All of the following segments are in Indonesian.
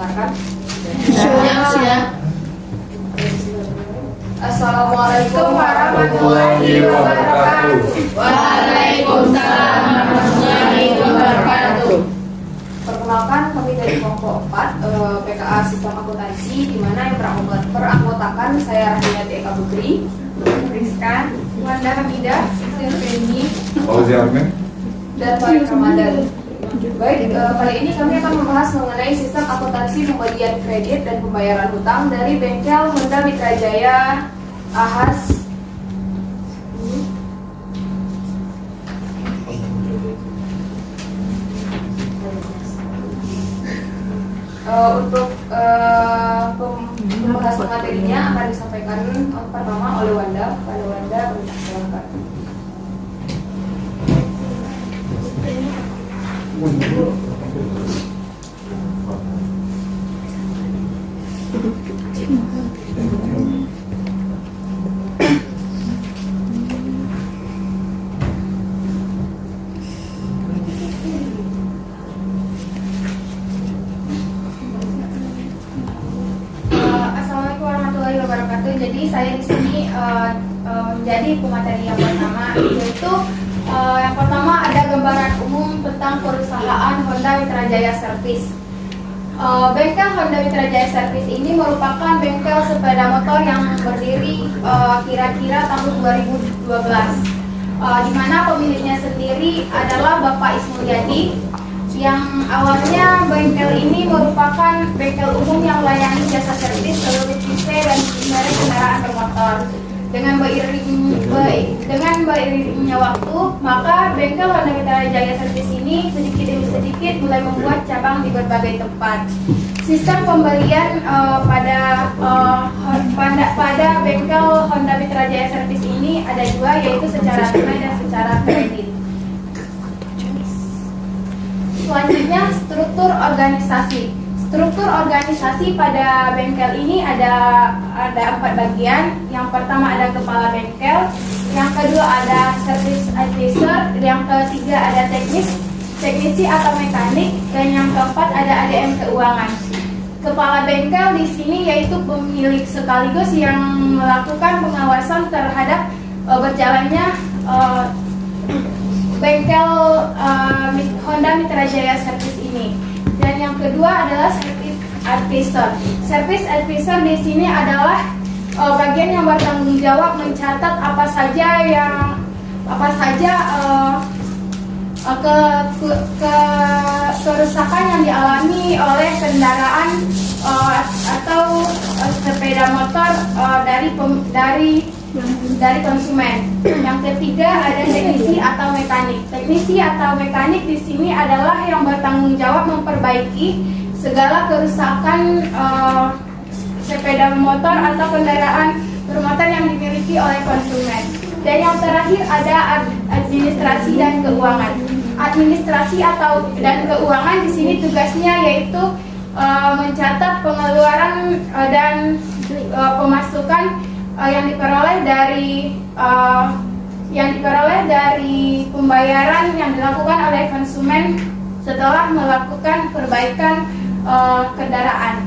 mendengarkan? Siap. Assalamualaikum warahmatullahi wabarakatuh. Waalaikumsalam warahmatullahi wabarakatuh. Perkenalkan, kami dari kelompok 4 PKA Sistem Akuntansi, di mana yang beranggotakan saya Rahmiati Eka Putri, Rizkan, Wanda Hamidah, Siti Feni, Fauzi Ahmed, dan Farid Ramadan. Baik, kali ini kami akan membahas mengenai sistem akuntansi pemberian kredit dan pembayaran hutang dari bengkel Honda Mitra Jaya Ahas. Untuk pembahasan materinya akan disampaikan pertama oleh Wanda. Pada Wanda, silakan. Assalamualaikum warahmatullahi wabarakatuh. Jadi saya di sini menjadi pemateri yang pertama, yaitu yang pertama ada gambaran umum tentang perusahaan Honda Mitra Jaya Service. Bengkel Honda Mitra Jaya Service ini merupakan bengkel sepeda motor yang berdiri kira-kira tahun 2012, di mana pemiliknya sendiri adalah Bapak Ismulyadi, yang awalnya bengkel ini merupakan bengkel umum yang melayani jasa servis seluruh tipe dan merek kendaraan bermotor. Dengan beriringnya waktu, maka bengkel Honda Mitra Jaya Service ini sedikit demi sedikit mulai membuat cabang di berbagai tempat. Sistem pembelian pada bengkel Honda Mitra Jaya Service ini ada dua, yaitu secara tunai dan secara kredit. Selanjutnya, struktur organisasi. Struktur organisasi pada bengkel ini ada 4 bagian. Yang pertama ada kepala bengkel, yang kedua ada service advisor, yang ketiga ada teknisi atau mekanik, dan yang keempat ada ADM keuangan. Kepala bengkel di sini yaitu pemilik sekaligus yang melakukan pengawasan terhadap berjalannya bengkel Honda Mitra Jaya Service ini. Dan yang kedua adalah service advisor. Service advisor di sini adalah bagian yang bertanggung jawab mencatat apa saja kerusakan yang dialami oleh kendaraan atau sepeda motor dari konsumen. Yang ketiga ada teknisi atau mekanik. Teknisi atau mekanik di sini adalah yang bertanggung jawab memperbaiki segala kerusakan sepeda motor atau kendaraan bermotor yang dimiliki oleh konsumen. Dan yang terakhir ada administrasi dan keuangan. Administrasi dan keuangan di sini tugasnya yaitu mencatat pengeluaran dan pemasukan yang diperoleh dari pembayaran yang dilakukan oleh konsumen setelah melakukan perbaikan kendaraan.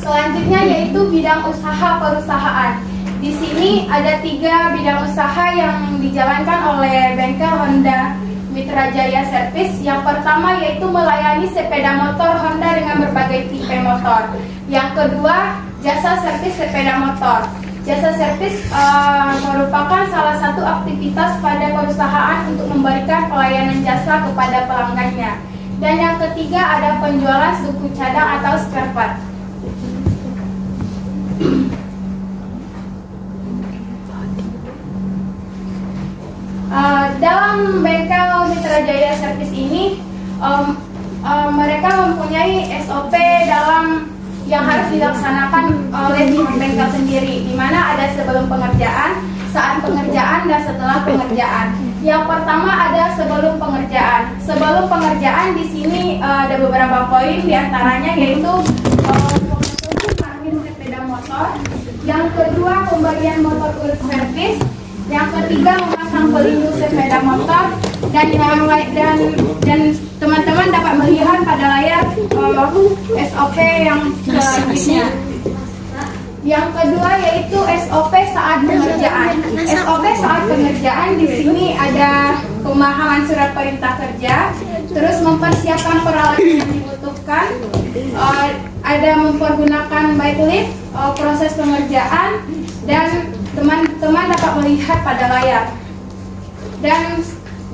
Selanjutnya yaitu bidang usaha perusahaan. Di sini ada 3 bidang usaha yang dijalankan oleh bengkel Honda Mitra Jaya Service. Yang pertama yaitu melayani sepeda motor Honda dengan berbagai tipe motor. Yang kedua, jasa servis sepeda motor. Jasa servis merupakan salah satu aktivitas pada perusahaan untuk memberikan pelayanan jasa kepada pelanggannya. Dan yang ketiga ada penjualan suku cadang atau spare part. Dalam bengkel Mitra Jaya Service ini mereka mempunyai SOP yang harus dilaksanakan oleh bengkel sendiri, di mana ada sebelum pengerjaan, saat pengerjaan, dan setelah pengerjaan. Yang pertama ada sebelum pengerjaan. Sebelum pengerjaan di sini ada beberapa poin, diantaranya yaitu parkir sepeda motor. Yang kedua pemberian motor urut servis. Yang ketiga memasang pelindung sepeda motor dan dan teman-teman dapat melihat pada layar SOP yang selanjutnya. Yang kedua yaitu SOP saat pengerjaan. SOP saat pengerjaan di sini ada pemahaman surat perintah kerja, terus mempersiapkan peralatan yang dibutuhkan, ada mempergunakan bike lift, proses pengerjaan, dan teman-teman dapat melihat pada layar.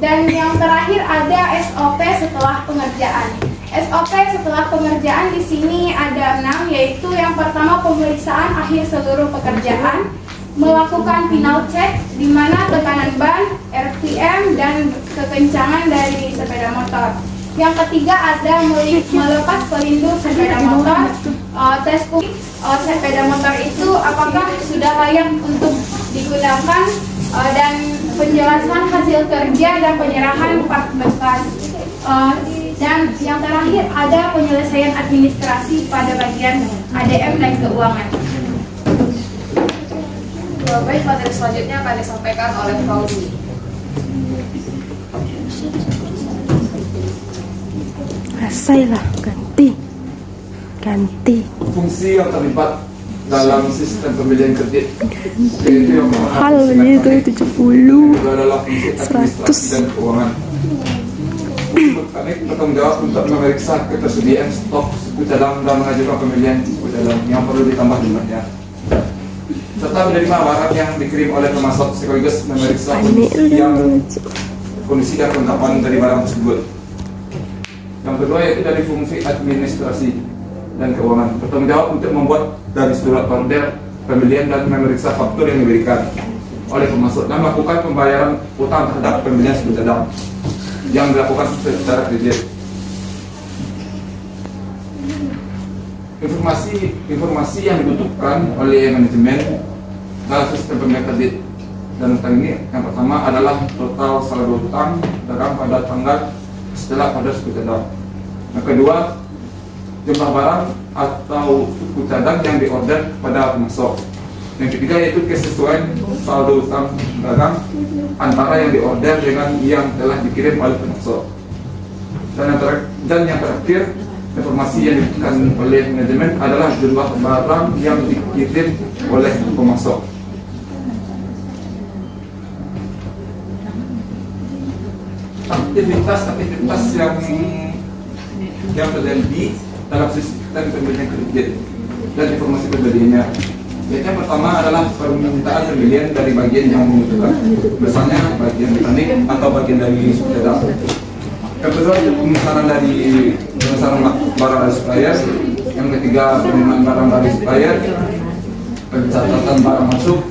Dan yang terakhir ada SOP setelah pengerjaan. SOP setelah pengerjaan di sini ada 6, yaitu yang pertama pemeriksaan akhir seluruh pekerjaan, melakukan final check di mana tekanan ban, RPM, dan kekencangan dari sepeda motor. Yang ketiga ada melepas pelindung sepeda motor, tes sepeda motor itu apakah sudah layak untuk digunakan, dan penjelasan hasil kerja dan penyerahan part bekas. Dan yang terakhir ada penyelesaian administrasi pada bagian ADM dan keuangan. Baik, materi selanjutnya akan disampaikan oleh Fauzi. Selesailah, ganti. Fungsi yang terlibat dalam sistem pembelian kredit yaitu yang Hal itu 70 adalah fungsi administrasi dan keuangan. Kami bertanggung jawab untuk memeriksa ketersediaan stok suku cadang dan mengajukan pembelian suku cadang yang perlu ditambah jumlahnya, serta menerima barang yang dikirim oleh pemasok sekaligus memeriksa kondisi dan kelengkapan dari barang tersebut. Yang kedua yaitu dari fungsi administrasi dan keuangan, bertanggung jawab untuk membuat dari surat order pembelian dan memeriksa faktur yang diberikan oleh pemasok dan melakukan pembayaran utang terhadap pembelian suku cadang yang dilakukan secara kredit. Informasi yang dibutuhkan oleh manajemen dalam sistem pembelian kredit dan utang ini, yang pertama adalah total saldo utang dagang pada tanggal setelah pada suku cadang. Yang kedua, jumlah barang atau suku cadang yang diorder pada pemasok. Yang ketiga yaitu kesesuaian saldo utang dagang antara yang diorder dengan yang telah dikirim oleh pemasok. Dan yang terakhir, informasi yang diberikan oleh manajemen adalah jumlah barang yang dikirim oleh pemasok. Aktivitas yang terjadi dalam sistem pembelian kredit dan informasi pembeliannya. Yang pertama adalah permintaan pembelian dari bagian yang membutuhkan, misalnya bagian mekanik atau bagian dari sepeda. Yang kedua, pemesanan barang dari supplier. Yang ketiga, penerimaan barang dari supplier, pencatatan barang masuk,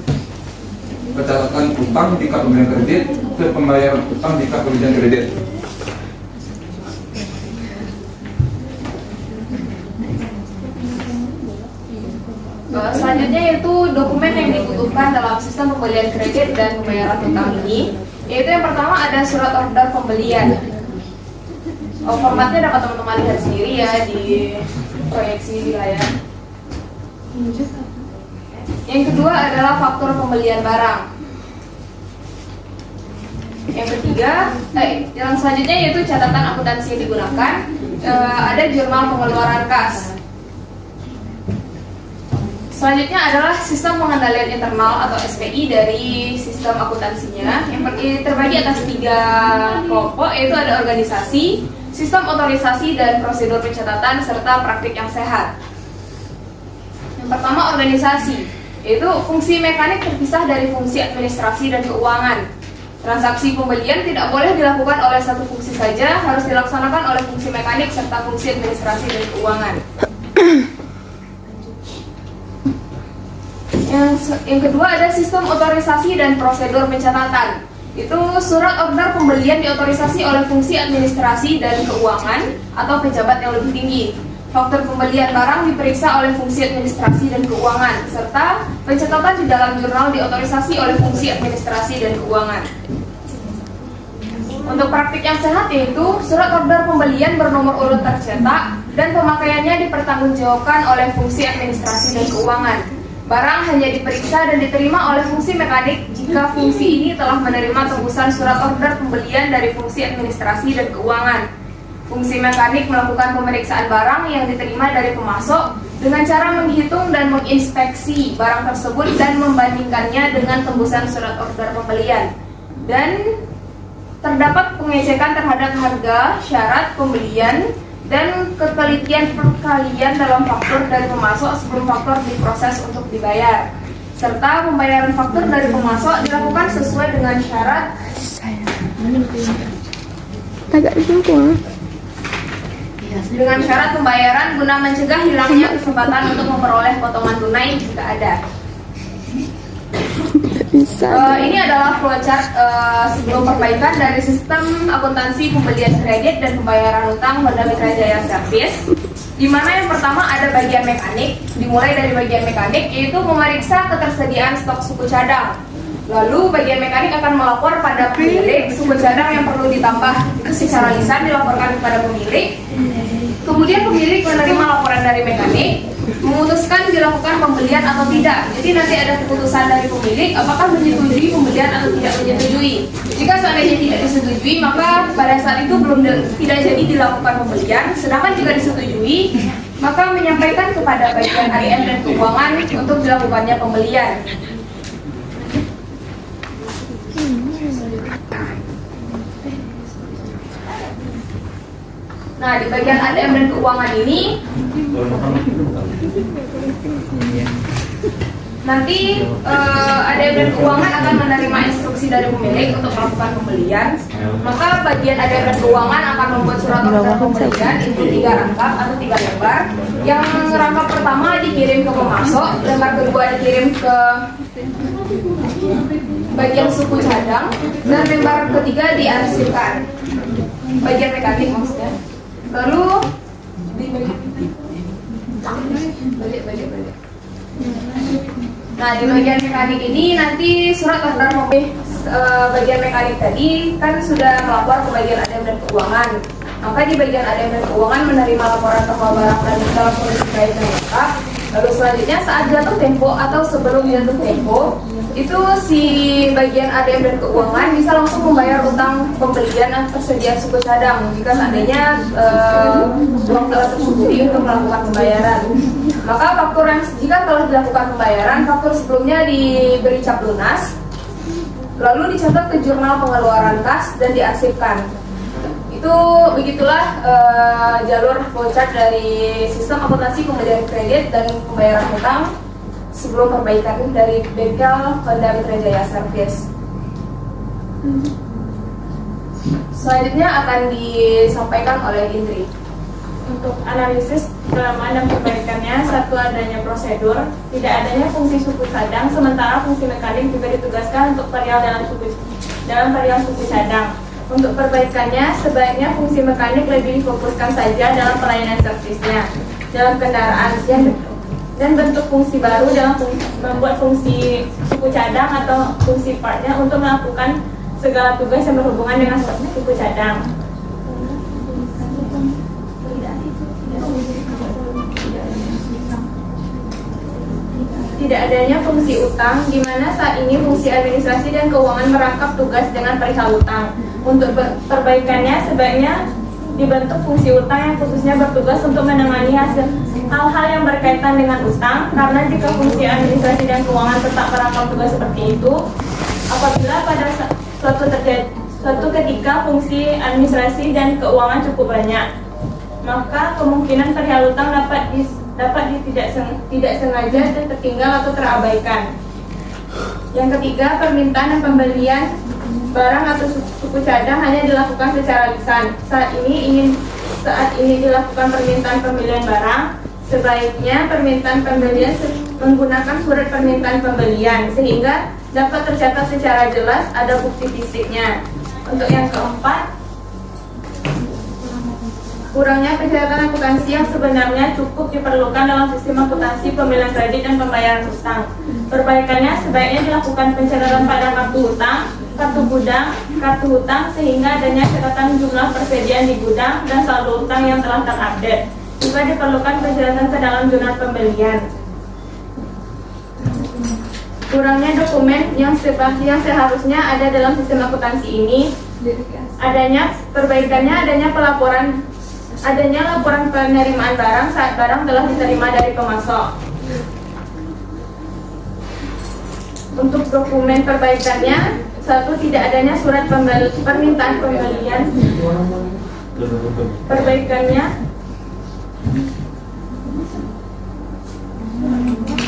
pencatatan utang jika pembelian kredit, dan pembayaran utang jika pembelian kredit. Selanjutnya yaitu dokumen yang dibutuhkan dalam sistem pembelian kredit dan pembayaran utang ini, yaitu yang pertama ada surat order pembelian. Formatnya dapat teman-teman lihat sendiri ya di proyeksi di layar. Yang kedua adalah faktur pembelian barang. Yang ketiga, yang selanjutnya yaitu catatan akuntansi yang digunakan. Ada jurnal pengeluaran kas. Selanjutnya adalah sistem pengendalian internal atau SPI dari sistem akuntansinya, yang terbagi atas 3 kelompok, yaitu ada organisasi, sistem otorisasi, dan prosedur pencatatan serta praktik yang sehat. Yang pertama, organisasi, yaitu fungsi mekanik terpisah dari fungsi administrasi dan keuangan. Transaksi pembelian tidak boleh dilakukan oleh satu fungsi saja, harus dilaksanakan oleh fungsi mekanik serta fungsi administrasi dan keuangan. Yang kedua ada sistem otorisasi dan prosedur pencatatan. Itu surat order pembelian diotorisasi oleh fungsi administrasi dan keuangan atau pejabat yang lebih tinggi. Faktur pembelian barang diperiksa oleh fungsi administrasi dan keuangan, serta pencatatan di dalam jurnal diotorisasi oleh fungsi administrasi dan keuangan. Untuk praktik yang sehat yaitu surat order pembelian bernomor urut tercetak dan pemakaiannya dipertanggungjawabkan oleh fungsi administrasi dan keuangan. Barang hanya diperiksa dan diterima oleh fungsi mekanik jika fungsi ini telah menerima tembusan surat order pembelian dari fungsi administrasi dan keuangan. Fungsi mekanik melakukan pemeriksaan barang yang diterima dari pemasok dengan cara menghitung dan menginspeksi barang tersebut dan membandingkannya dengan tembusan surat order pembelian. Dan terdapat pengecekan terhadap harga, syarat pembelian, dan ketelitian perkalian dalam faktur dari pemasok sebelum faktur diproses untuk dibayar. Serta pembayaran faktur dari pemasok dilakukan sesuai dengan syarat dengan syarat pembayaran guna mencegah hilangnya kesempatan untuk memperoleh potongan tunai jika ada. Ini adalah flowchart sebelum perbaikan dari sistem akuntansi pembelian kredit dan pembayaran utang Honda Mitra Jaya Service, di mana yang pertama ada bagian mekanik. Dimulai dari bagian mekanik yaitu memeriksa ketersediaan stok suku cadang. Lalu bagian mekanik akan melapor pada pemilik suku cadang yang perlu ditambah. Itu secara lisan dilaporkan kepada pemilik. Kemudian pemilik menerima laporan dari mekanik, memutuskan dilakukan pembelian atau tidak. Jadi nanti ada keputusan dari pemilik apakah menyetujui pembelian atau tidak menyetujui. Jika seandainya tidak disetujui, maka pada saat itu tidak jadi dilakukan pembelian. Sedangkan jika disetujui, maka menyampaikan kepada bagian ADM dan keuangan untuk dilakukannya pembelian. Nah, di bagian ADM dan keuangan ini nanti ADM dan keuangan akan menerima instruksi dari pemilik untuk melakukan pembelian. Maka bagian ADM dan keuangan akan membuat surat order pembelian itu 3 rangkap atau 3 lembar. Yang rangkap pertama dikirim ke pemasok, lembar kedua dikirim ke bagian suku cadang, dan lembar ketiga diarsipkan. Bagian mekanik maksudnya. Lalu balik. Nah, di bagian mekanik ini nanti surat order mobil bagian mekanik tadi kan sudah melapor ke bagian ADM dan keuangan. Maka di bagian ADM dan keuangan menerima laporan bahwa barang dan dalam kondisi baik dan lengkap. Lalu selanjutnya saat jatuh tempo atau sebelum jatuh tempo, itu si bagian ADM dan keuangan bisa langsung membayar utang pembelian yang tersedia suku cadang jika seandainya uang telah tercukupi untuk melakukan pembayaran. Maka faktur yang jika telah dilakukan pembayaran, faktur sebelumnya diberi cap lunas, lalu dicatat ke jurnal pengeluaran kas dan diarsipkan. Itu begitulah jalur flowchart dari sistem akuntansi pembelian kredit dan pembayaran utang sebelum perbaikan dari bengkel Honda Mitra Jaya Service. Selanjutnya akan disampaikan oleh Indri. Untuk analisis kelemahan dan perbaikannya, satu adanya prosedur, tidak adanya fungsi suku cadang, sementara fungsi mekanik juga ditugaskan untuk perihal dalam perihal suku cadang. Untuk perbaikannya, sebaiknya fungsi mekanik lebih difokuskan saja dalam pelayanan servisnya, dalam kendaraan dan bentuk fungsi baru dalam membuat fungsi suku cadang atau fungsi partnya untuk melakukan segala tugas yang berhubungan dengan suku cadang. Tidak adanya fungsi utang, di mana saat ini fungsi administrasi dan keuangan merangkap tugas dengan perihal utang. Untuk perbaikannya, sebaiknya dibentuk fungsi utang yang khususnya bertugas untuk menangani hal-hal yang berkaitan dengan utang, karena jika fungsi administrasi dan keuangan tetap merangkap tugas seperti itu, apabila pada suatu ketika fungsi administrasi dan keuangan cukup banyak, maka kemungkinan perihal utang dapat tidak sengaja dan tertinggal atau terabaikan. Yang ketiga, permintaan dan pembelian barang atau suku cadang hanya dilakukan secara lisan. Saat ini dilakukan permintaan pembelian barang, sebaiknya permintaan pembelian menggunakan surat permintaan pembelian sehingga dapat tercatat secara jelas, ada bukti fisiknya. Untuk yang keempat, kurangnya pencatatan akuntansi yang sebenarnya cukup diperlukan dalam sistem akuntansi pemilihan kredit dan pembayaran utang. Perbaikannya sebaiknya dilakukan pencatatan pada kartu utang, kartu gudang, kartu hutang sehingga adanya catatan jumlah persediaan di gudang dan saldo utang yang telah terupdate. Juga diperlukan pencatatan ke dalam jurnal pembelian. kurangnya dokumen yang seharusnya ada dalam sistem akuntansi ini, adanya perbaikannya, adanya laporan penerimaan barang saat barang telah diterima dari pemasok. Untuk dokumen perbaikannya, satu, tidak adanya surat permintaan pembelian. Perbaikannya,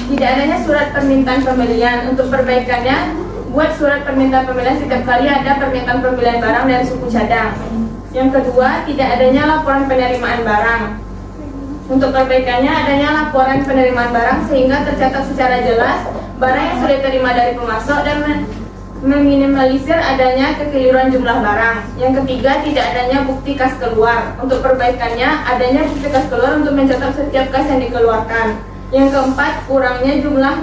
tidak adanya surat permintaan pembelian. Untuk perbaikannya, buat surat permintaan pembelian setiap kali ada permintaan pembelian barang dari suku cadang. Yang kedua, tidak adanya laporan penerimaan barang. Untuk perbaikannya, adanya laporan penerimaan barang sehingga tercatat secara jelas barang yang sudah diterima dari pemasok dan meminimalisir adanya kekeliruan jumlah barang. Yang ketiga, tidak adanya bukti kas keluar. Untuk perbaikannya, adanya bukti kas keluar untuk mencatat setiap kas yang dikeluarkan. Yang keempat, kurangnya jumlah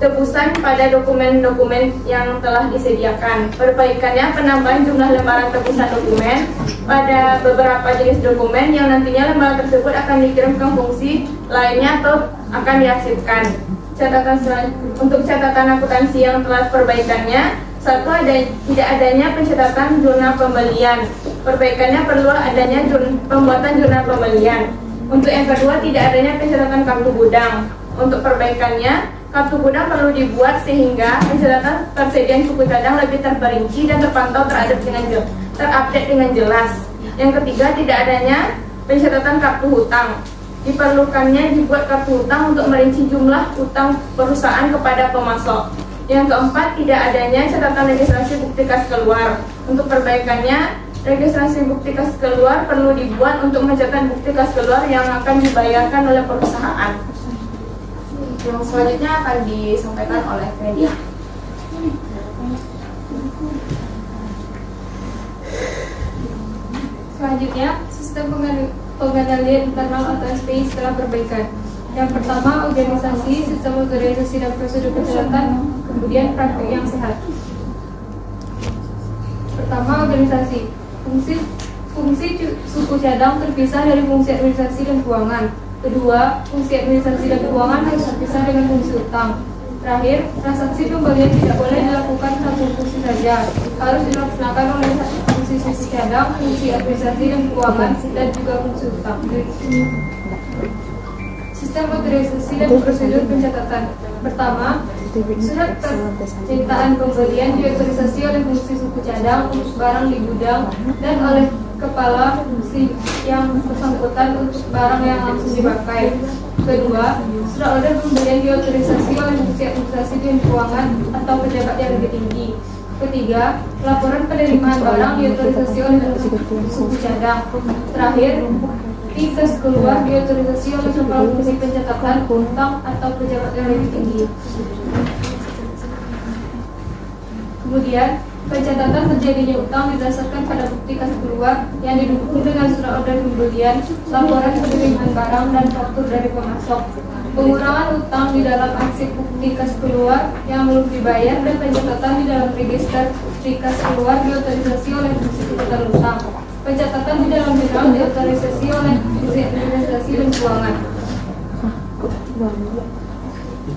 tebusan pada dokumen-dokumen yang telah disediakan. Perbaikannya, penambahan jumlah lembaran tebusan dokumen pada beberapa jenis dokumen yang nantinya lembaran tersebut akan dikirimkan fungsi lainnya atau akan diarsipkan. Untuk catatan akuntansi yang telah perbaikannya, satu, tidak adanya pencatatan jurnal pembelian. Perbaikannya perlu adanya pembuatan jurnal pembelian. Untuk yang kedua, tidak adanya pencatatan kartu gudang. Untuk perbaikannya, kartu gudang perlu dibuat sehingga pencatatan persediaan suku cadang lebih terperinci dan terpantau terupdate dengan jelas. Yang ketiga, tidak adanya pencatatan kartu hutang. Diperlukannya dibuat kartu hutang untuk merinci jumlah hutang perusahaan kepada pemasok. Yang keempat, tidak adanya catatan registrasi bukti kas keluar. Untuk perbaikannya, registrasi bukti kas keluar perlu dibuat untuk mencatat bukti kas keluar yang akan dibayarkan oleh perusahaan. Yang selanjutnya akan disampaikan oleh Fedia. Selanjutnya, sistem pengendalian internal atau SPI setelah perbaikan. Yang pertama, organisasi, sistem organisasi dan prosedur pencatatan, kemudian praktik yang sehat. Pertama, organisasi. Fungsi suku cadang terpisah dari fungsi administrasi dan keuangan. Kedua, fungsi administrasi dan keuangan harus terpisah dengan fungsi utang. Terakhir, transaksi pembelian tidak boleh dilakukan satu fungsi saja, harus dilaksanakan oleh fungsi suku cadang, fungsi administrasi dan keuangan, dan juga fungsi utang. Sistem otorisasi dan prosedur pencatatan. Pertama, surat permintaan pembelian diotorisasi oleh fungsi suku cadang untuk barang di gudang dan oleh kepala fungsi yang bersangkutan untuk barang yang langsung dipakai. Kedua, surat order pembelian diotorisasi oleh fungsi administrasi dan keuangan atau pejabat yang lebih tinggi. Ketiga, laporan penerimaan barang diotorisasi oleh suku cadang. Terakhir, kas keluar diotorisasi oleh kepala fungsi pencatatan hutang atau pejabat yang lebih tinggi. Kemudian, pencatatan terjadinya utang didasarkan pada bukti kas keluar yang didukung dengan surat order pembelian, laporan penerimaan barang, dan faktur dari pemasok. Pengurangan utang di dalam arsip bukti kas keluar yang belum dibayar dan pencatatan di dalam register bukti kas keluar diotorisasi oleh fungsi pencatatan utang. Pencatatan di dalam jurnal diotorisasi oleh fungsi administrasi dan keuangan.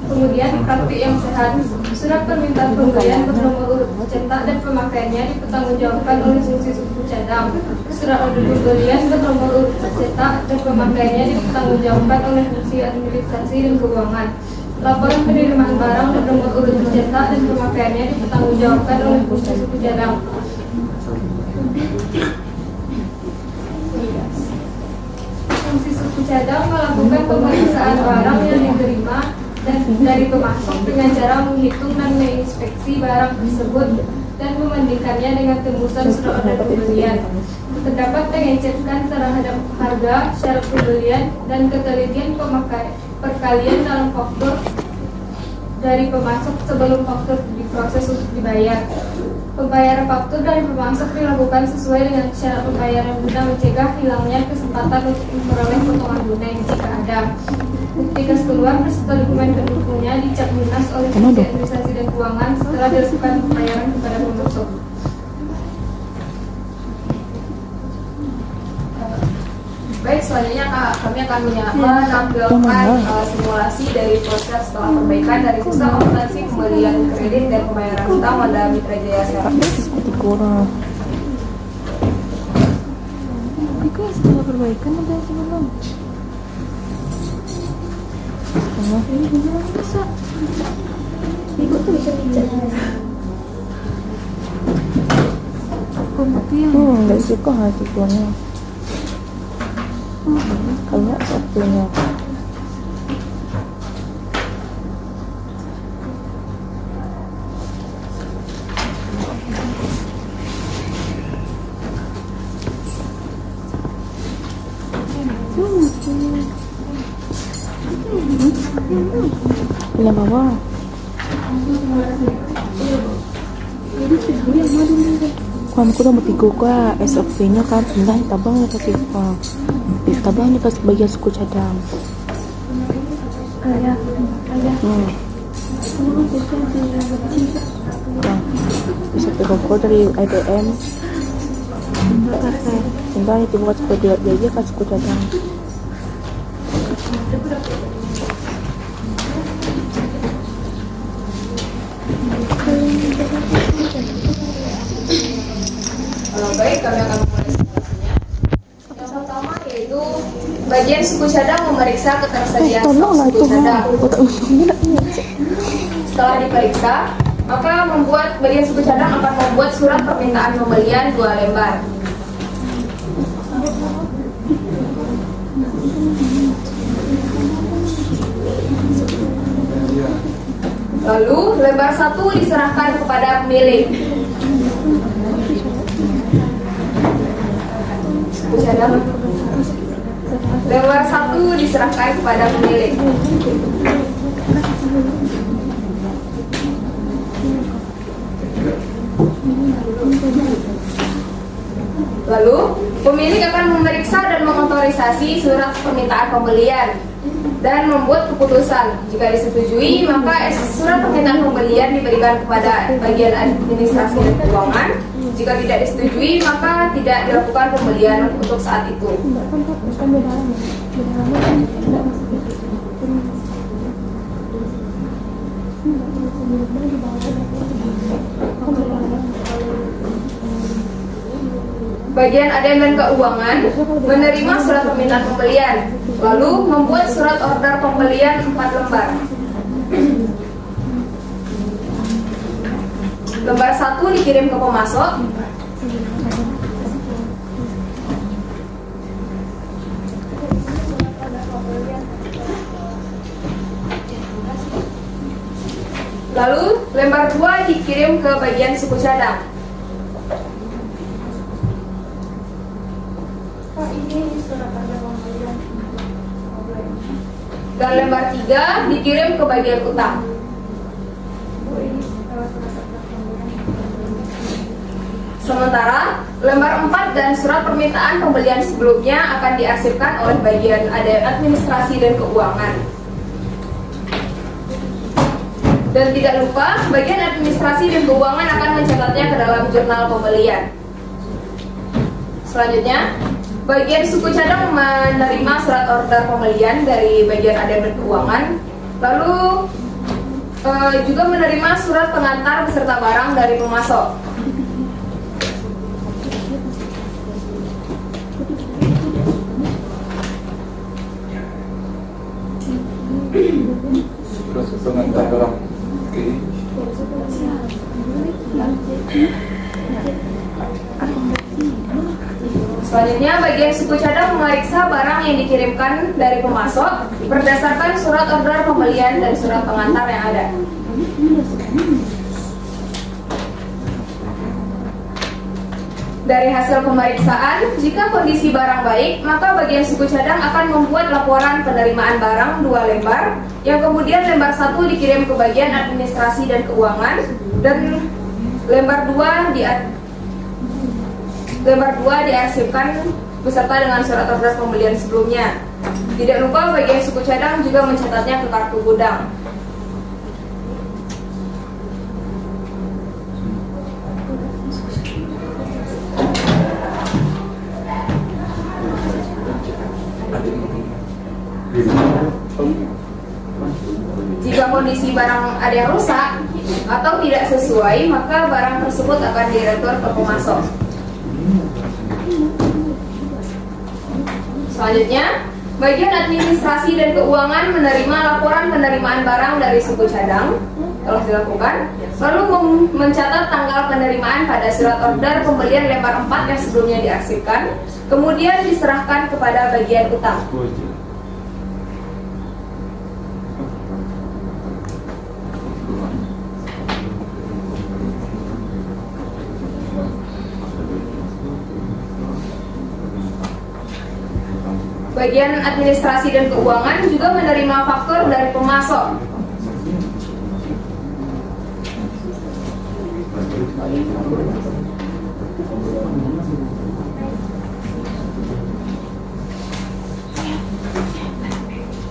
Kemudian praktik yang sehat. Surat permintaan pembelian bernomor urut cetak dan pemakaiannya dipertanggungjawabkan oleh fungsi suku cadang. Surat order pembelian bernomor urut cetak dan pemakaiannya dipertanggungjawabkan oleh fungsi administrasi dan keuangan. Laporan penerimaan barang bernomor urut cetak dan pemakaiannya dipertanggungjawabkan oleh fungsi suku cadang. Fungsi suku cadang melakukan pemeriksaan barang yang diterima dan dari pemasok dengan cara menghitung dan menginspeksi barang tersebut dan membandingkannya dengan tembusan surat order pembelian. Terdapat pengecekan terhadap harga, syarat pembelian, dan ketelitian perkalian dalam faktur dari pemasok sebelum faktur diproses untuk dibayar. Pembayaran faktur dari pemasok dilakukan sesuai dengan syarat pembayaran guna mencegah hilangnya kesempatan untuk memperoleh potongan tunai jika ada. Bukti kas keluar beserta dokumen pendukungnya dicap lunas oleh fungsi administrasi dan keuangan setelah dilakukan pembayaran kepada pemasok. Baik, selanjutnya kami akan menampilkan simulasi dari proses setelah perbaikan dari sistem akuntansi pembelian kredit dan pembayaran utang Wanda Mitra Jaya Service. Seperti kurang. Itu setelah perbaikan ada sebelum. Setengah ini beneran bisa. Ibu tuh bisa bicara. Nggak suka hati tuanya. Kayak satunya. Ini apa? Kuan ko udah matigo ka SFP-nya kan indah tabang ya kasih tabang kasih bagian suku cadang. Ayah. Bisa tergolong dari IBM. Indah itu buat seperti dia kan suku cadang. Baik, kami akan memulai simulasinya. Yang pertama yaitu bagian suku cadang memeriksa ketersediaan stok suku cadang. Setelah diperiksa, maka bagian suku cadang akan membuat surat permintaan pembelian 2 lembar. Lalu lembar 1 diserahkan kepada pemilik. Lembar 1 diserahkan kepada pemilik. Lalu, pemilik akan memeriksa dan mengotorisasi surat permintaan pembelian dan membuat keputusan. Jika disetujui, maka surat permintaan pembelian diberikan kepada bagian administrasi dan keuangan. Jika tidak disetujui, maka tidak dilakukan pembelian untuk saat itu. Bagian ADM dan keuangan menerima surat permintaan pembelian, lalu membuat surat order pembelian 4 lembar. Lembar 1 dikirim ke pemasok. Lalu lembar 2 dikirim ke bagian suku cadang. Dan lembar 3 dikirim ke bagian utang. Sementara lembar 4 dan surat permintaan pembelian sebelumnya akan diarsipkan oleh bagian administrasi dan keuangan. Dan tidak lupa, bagian administrasi dan keuangan akan mencatatnya ke dalam jurnal pembelian. Selanjutnya, bagian suku cadang menerima surat order pembelian dari bagian ADM dan keuangan, lalu juga menerima surat pengantar beserta barang dari pemasok. Proses pengantar barang. Selanjutnya, bagian suku cadang memeriksa barang yang dikirimkan dari pemasok berdasarkan surat order pembelian dan surat pengantar yang ada. Dari hasil pemeriksaan, jika kondisi barang baik, maka bagian suku cadang akan membuat laporan penerimaan barang 2 lembar, yang kemudian lembar 1 dikirim ke bagian administrasi dan keuangan, dan lembar 2 diarsipkan beserta dengan surat order pembelian sebelumnya. Tidak lupa bagian suku cadang juga mencatatnya ke kartu gudang. Jika kondisi barang ada yang rusak atau tidak sesuai, maka barang tersebut akan diretur ke pemasok. Selanjutnya, bagian administrasi dan keuangan menerima laporan penerimaan barang dari suku cadang telah dilakukan, lalu mencatat tanggal penerimaan pada surat order pembelian lembar 4 yang sebelumnya diarsipkan, kemudian diserahkan kepada bagian utang. Bagian administrasi dan keuangan juga menerima faktur dari pemasok.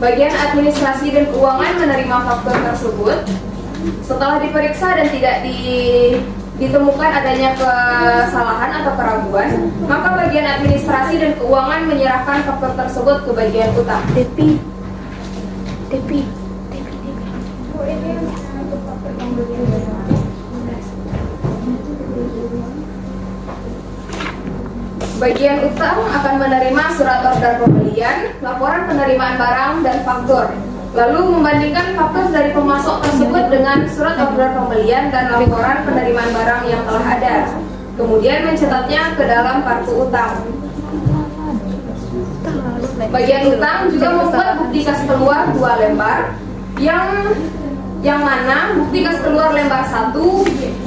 Bagian administrasi dan keuangan menerima faktur tersebut. Setelah diperiksa dan tidak ditemukan adanya kesalahan atau keraguan, maka bagian administrasi dan keuangan menyerahkan faktur tersebut ke bagian utang. Tepi. Bagian utang akan menerima surat order pembelian, laporan penerimaan barang, dan faktur. Lalu membandingkan faktur dari pemasok tersebut dengan surat order pembelian dan laporan penerimaan barang yang telah ada. Kemudian mencatatnya ke dalam kartu utang. Bagian utang juga membuat bukti kas keluar 2 lembar, yang mana bukti kas keluar lembar 1,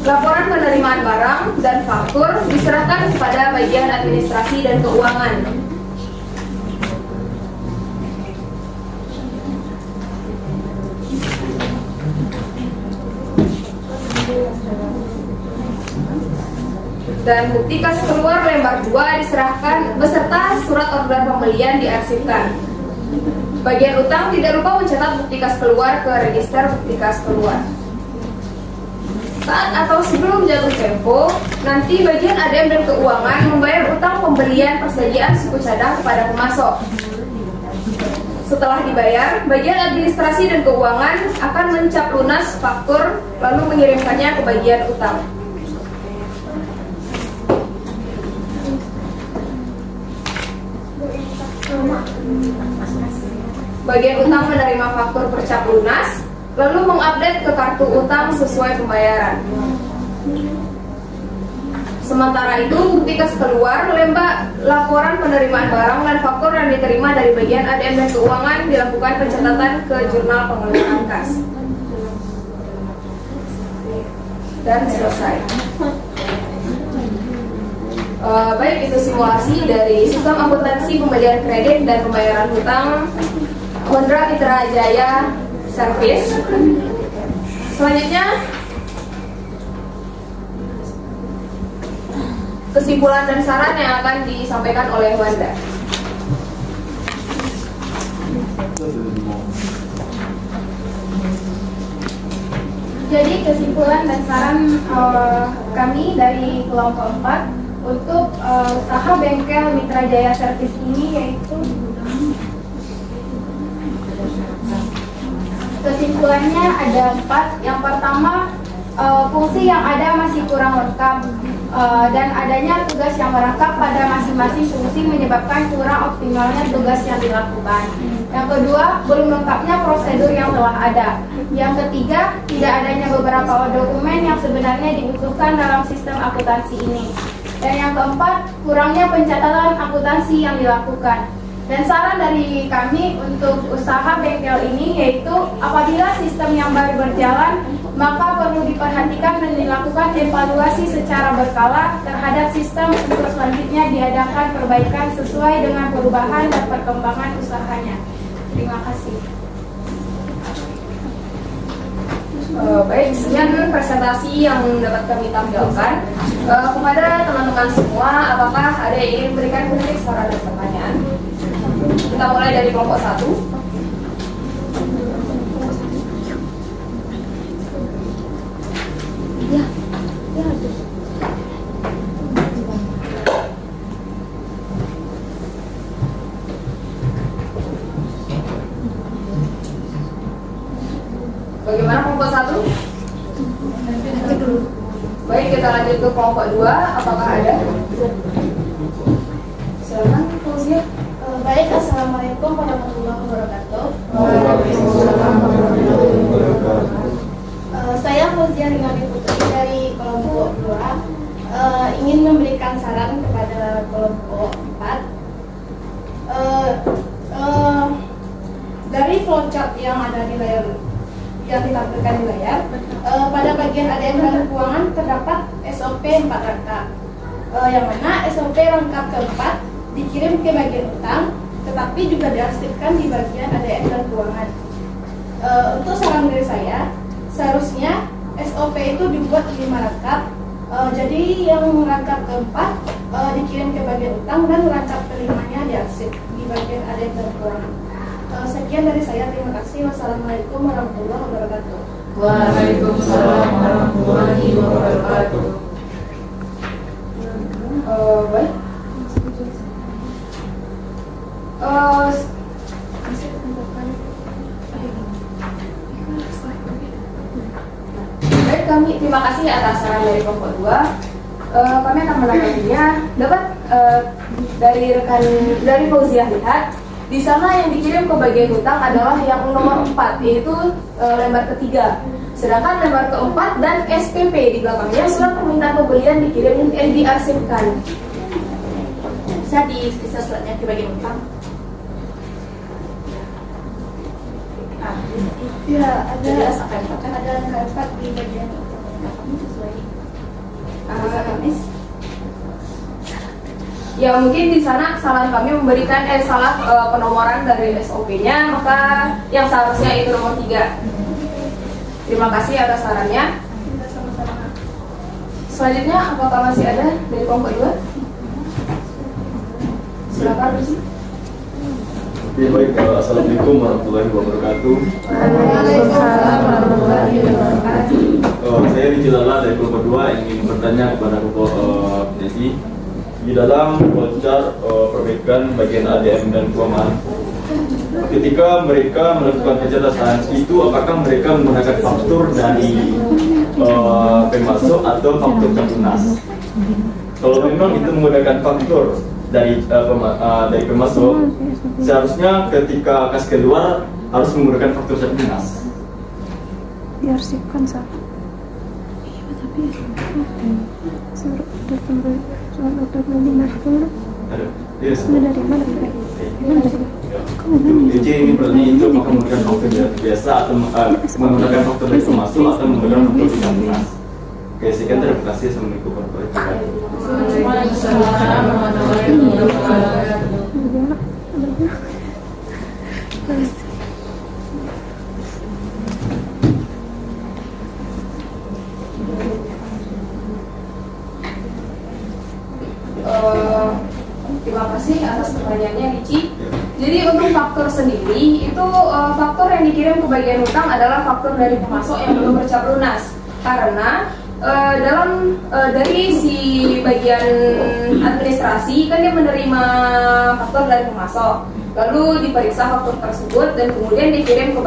laporan penerimaan barang, dan faktur diserahkan kepada bagian administrasi dan keuangan. Dan bukti kas keluar lembar 2 diserahkan beserta surat order pembelian diarsipkan. Bagian utang tidak lupa mencatat bukti kas keluar ke register bukti kas keluar. Saat atau sebelum jatuh tempo, nanti bagian ADM dan keuangan membayar utang pembelian persetujuan suku cadang kepada pemasok. Setelah dibayar, bagian administrasi dan keuangan akan mencap lunas faktur lalu mengirimkannya ke bagian utang. Bagian utang menerima faktur percap lunas, lalu mengupdate ke kartu utang sesuai pembayaran. Sementara itu, bukti kas keluar, lembar laporan penerimaan barang dan faktur yang diterima dari bagian ADM dan keuangan dilakukan pencatatan ke jurnal pengeluaran kas. Dan selesai. Baik, itu simulasi dari sistem akuntansi pembelian kredit dan pembayaran hutang Honda Mitra Jaya Service. Selanjutnya, kesimpulan dan saran yang akan disampaikan oleh Wanda. Jadi kesimpulan dan saran kami dari kelompok 4 untuk usaha bengkel Mitra Jaya Service ini yaitu kesimpulannya ada 4. Yang pertama, fungsi yang ada masih kurang lengkap dan adanya tugas yang merangkap pada masing-masing fungsi menyebabkan kurang optimalnya tugas yang dilakukan. Yang kedua, belum lengkapnya prosedur yang telah ada. Yang ketiga, tidak adanya beberapa dokumen yang sebenarnya dibutuhkan dalam sistem akuntansi ini. Dan yang keempat, kurangnya pencatatan akuntansi yang dilakukan. Dan saran dari kami untuk usaha bengkel ini yaitu apabila sistem yang baru berjalan, maka perlu diperhatikan dan dilakukan evaluasi secara berkala terhadap sistem untuk selanjutnya diadakan perbaikan sesuai dengan perubahan dan perkembangan usahanya. Terima kasih. Baik, sekian presentasi yang dapat kami tampilkan. Kepada teman-teman semua, apakah ada yang ingin memberikan kritik, saran, dan pertanyaan? Kita mulai dari kelompok 1. Bagaimana kelompok 1? Baik, kita lanjut ke kelompok 2. Apakah ada? Silakan, Fauzia. Baik, assalamualaikum warahmatullahi wabarakatuh. Saya Fauzia Ringali Putri dari kelompok 2 ingin memberikan saran kepada kelompok 4. Dari flowchart yang ada di layar, yang ditampilkan di layar, pada bagian ADM dan keuangan terdapat SOP 4 rangkap, yang mana SOP rangkap keempat dikirim ke bagian utang, tetapi juga diarsipkan di bagian ADM dan keuangan. Untuk saran dari saya, seharusnya SOP itu dibuat 5 rangkap. Jadi yang rangkap keempat dikirim ke bagian utang dan rangkap kelimanya diarsip di bagian ADM dan keuangan. Sekian dari saya, terima kasih. Wassalamualaikum warahmatullahi wabarakatuh. Waalaikumsalam warahmatullahi wabarakatuh. Baik. Baik, kami terima kasih atas saran dari kelompok 2. Kami akan menanggapinya. Dapat dari Fauzia lihat di sana yang dikirim ke bagian utang adalah yang nomor 4, yaitu lembar ketiga. Sedangkan lembar keempat dan SPP di belakangnya surat permintaan pembelian dikirim diarsipkan. Bisa suratnya ke bagian utang. Ya, ada rangkap 4 di bagian utang. Ya mungkin di sana salah kami memberikan salah penomoran dari SOP-nya, maka yang seharusnya itu nomor 3. Terima kasih atas sarannya. Selanjutnya apakah masih ada dari kelompok 2? Silakan Rusi. Ya, baik, assalamualaikum warahmatullahi wabarakatuh. Waalaikumsalam warahmatullahi wabarakatuh. Saya Rijilala dari kelompok 2 ingin bertanya kepada kelompok Nesi. Di dalam flowchart perbaikan bagian ADM dan keuangan, ketika mereka melakukan pencatatan itu, apakah mereka menggunakan faktur dari pemasok atau faktur lunas? Kalau memang itu menggunakan faktur dari pemasok, seharusnya ketika kas keluar harus menggunakan faktur lunas. Diarsipkan sah. Iya, tapi surat dari mana? Jadi ini berarti itu apakah menggunakan faktur biasa atau menggunakan faktur dari pemasok atau menggunakan faktur lunas? Oke, sekian, terima kasih. Assalamualaikum warahmatullahi wabarakatuh. Waalaikumsalam warahmatullahi wabarakatuh. Terima kasih atas pertanyaannya, Ricci. Jadi untuk faktur sendiri itu faktur yang dikirim ke bagian utang adalah faktur dari pemasok yang belum bercap lunas. Karena dari si bagian administrasi kan dia menerima faktur dari pemasok, lalu diperiksa faktur tersebut dan kemudian dikirim ke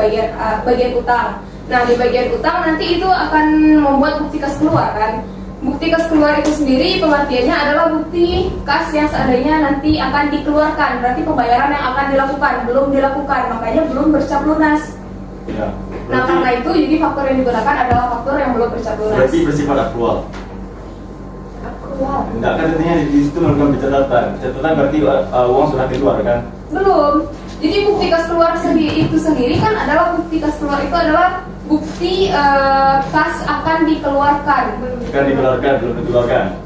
bagian utang. Nah, di bagian utang nanti itu akan membuat bukti kas keluar kan. Bukti kas keluar itu sendiri pengertiannya adalah bukti kas yang seandainya nanti akan dikeluarkan, berarti pembayaran yang akan dilakukan belum dilakukan, makanya belum bercap lunas. Ya, Nah, karena itu jadi faktur yang digunakan adalah faktur yang belum bercap lunas. berarti bersifat aktual. Aktual. Enggak, kan intinya di situ melakukan pencatatan. Pencatatan berarti uang sudah keluar kan? Belum. Jadi bukti kas keluar itu sendiri kan adalah bukti kas keluar itu adalah bukti kas akan dikeluarkan. Kan dikeluarkan, belum dikeluarkan.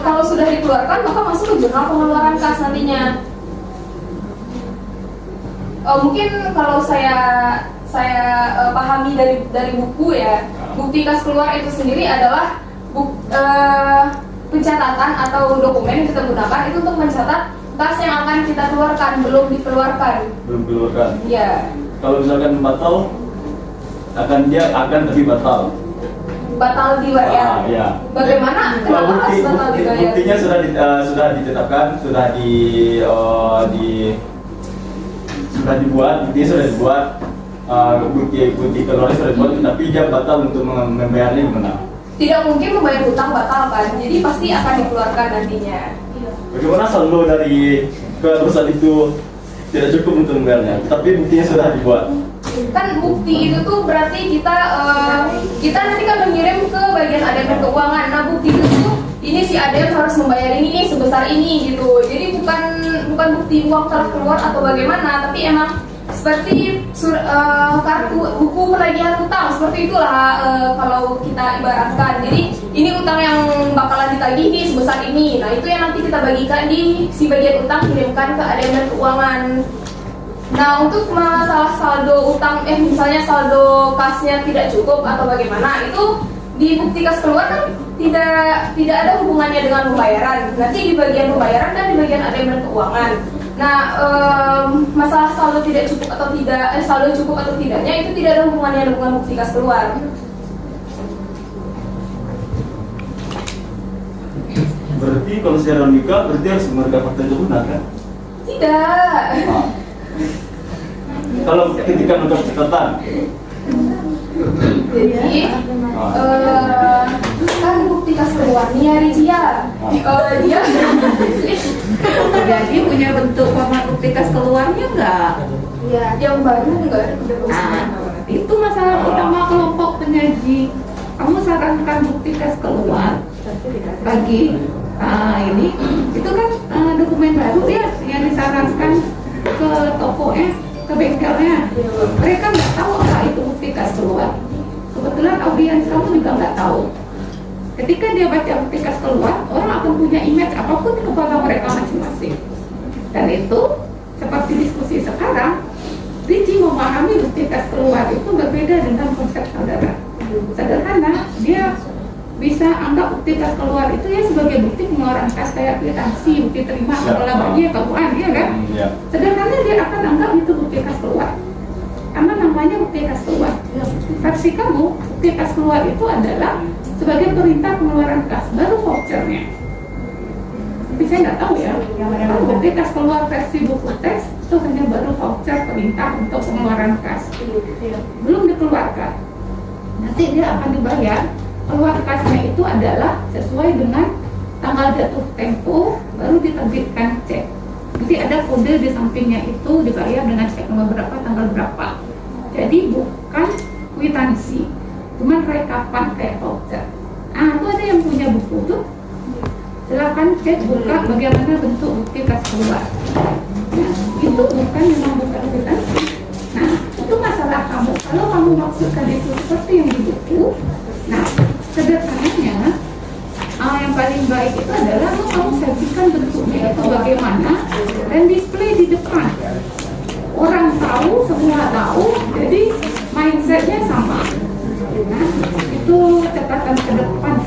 Kalau sudah dikeluarkan maka masuk ke jurnal pengeluaran kas nantinya. Mungkin kalau saya pahami dari buku ya, bukti kas keluar itu sendiri adalah pencatatan atau dokumen yang kita gunakan itu untuk mencatat kas yang akan kita keluarkan belum dikeluarkan. Belum keluarkan. Ya. Kalau misalkan batal, akan tapi batal. Batal dibayar. Ya. Bagaimana? Kenapa harus batal dibayar? Buktinya sudah ditetapkan, sudah dibuat, buktinya sudah dibuat. bukti keluarnya sudah dibuat, tapi dia batal untuk membayarnya gimana? Tidak mungkin membayar hutang batal kan, jadi pasti akan dikeluarkan nantinya. Bagaimana saldo dari perusahaan itu tidak cukup untuk membayarnya, tapi buktinya sudah dibuat? Kan bukti itu tuh berarti kita nanti kan mengirim ke bagian ADM keuangan. Nah bukti itu tuh ini si ADM harus membayar ini nih sebesar ini gitu. Jadi bukan bukti uang telah keluar atau bagaimana, tapi emang seperti kartu buku penagihan utang seperti itulah kalau kita ibaratkan. Jadi ini utang yang bakalan ditagih nih sebesar ini. Nah itu yang nanti kita bagikan di si bagian utang kirimkan ke ADM dan keuangan. Nah untuk masalah saldo utang, misalnya saldo kasnya tidak cukup atau bagaimana, itu di bukti kas keluar kan tidak ada hubungannya dengan pembayaran. Nanti di bagian pembayaran dan di bagian ADM dan keuangan. Nah masalah saldo tidak cukup atau tidak, saldo cukup atau tidaknya itu tidak ada hubungannya dengan bukti kas keluar. Berarti kalau secara nikah berarti harus memegang fakta itu benar kan? Tidak. Kalau ketika menurut catatan, Jadi kan bukti kas keluar nih ya Rizia. Dia Jadi punya bentuk format bukti kas keluarnya enggak? ya yang baru enggak ada Itu masalah utama kelompok penyaji. Kamu sarankan bukti kas keluar bagi ini itu kan dokumen baru ya yang disarankan ke tokonya, ke bengkelnya. Mereka nggak tahu apa itu bukti kas keluar. Kebetulan audiens kamu juga nggak tahu. Ketika dia baca bukti kas keluar, orang akan punya image apapun di kepala mereka masing-masing. Dan itu seperti diskusi sekarang, Ricci memahami bukti kas keluar itu berbeda dengan konsep saudara. Sederhana, dia bisa anggap bukti kas keluar itu ya sebagai bukti pengeluaran kas kayak kwitansi, bukti terima pengelola bagian keuangan, ya kan? Sederhana dia akan anggap itu bukti kas keluar. Karena namanya bukti kas keluar. Versi kamu, bukti kas keluar itu adalah sebagai perintah pengeluaran kas, baru vouchernya. Tapi saya nggak tahu ya, kalau bukti kas keluar versi buku teks itu hanya baru voucher perintah untuk pengeluaran kas, belum dikeluarkan. Nanti dia akan dibayar. Keluar kasnya itu adalah sesuai dengan tanggal jatuh tempo, baru diterbitkan cek. Nanti ada kode di sampingnya itu dibayar dengan cek nomor berapa, tanggal berapa. Jadi bukan kwitansi, cuman rekapan kayak voucher. Itu ada yang punya buku tuh, silakan cek buka bagaimana bentuk bukti kas keluar. Nah, itu memang bukan kwitansi. Nah, itu masalah kamu. Kalau kamu maksudkan itu seperti yang di buku, nah sederhananya yang paling baik itu adalah kamu sajikan bentuknya itu bagaimana dan display di depan. Orang tahu, semua tahu, jadi mindsetnya sama. Nah, itu catatan ke depan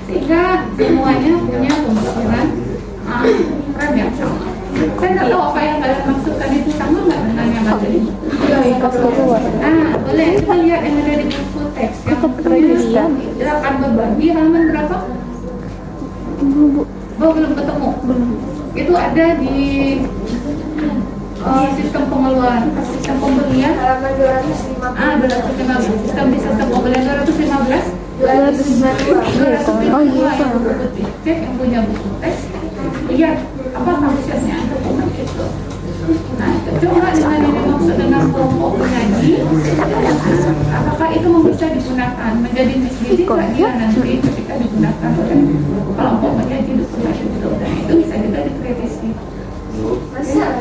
sehingga semuanya punya pemikiran frame yang sama. Saya nggak tahu apa yang kalian maksudkan itu sama nggak dengan yang ada di buku. Kas keluar. Boleh kita lihat yang ada di buku teks yang tertulisnya akan berbagi halaman berapa? Belum ketemu. Itu ada di sistem pengeluaran, sistem pembelian. halaman 215. 215. Sistem pembelian 215. 292. Oh iya. Cek yang punya buku teks, lihat apa kapasitasnya dokumen itu. Nah, coba dengan ini maksud dengan kelompok penyaji, apakah itu bisa digunakan menjadi misleading nggak dia nanti ketika digunakan oleh kelompok penyaji dokumen itu, dan itu bisa juga dikritisi. Masa?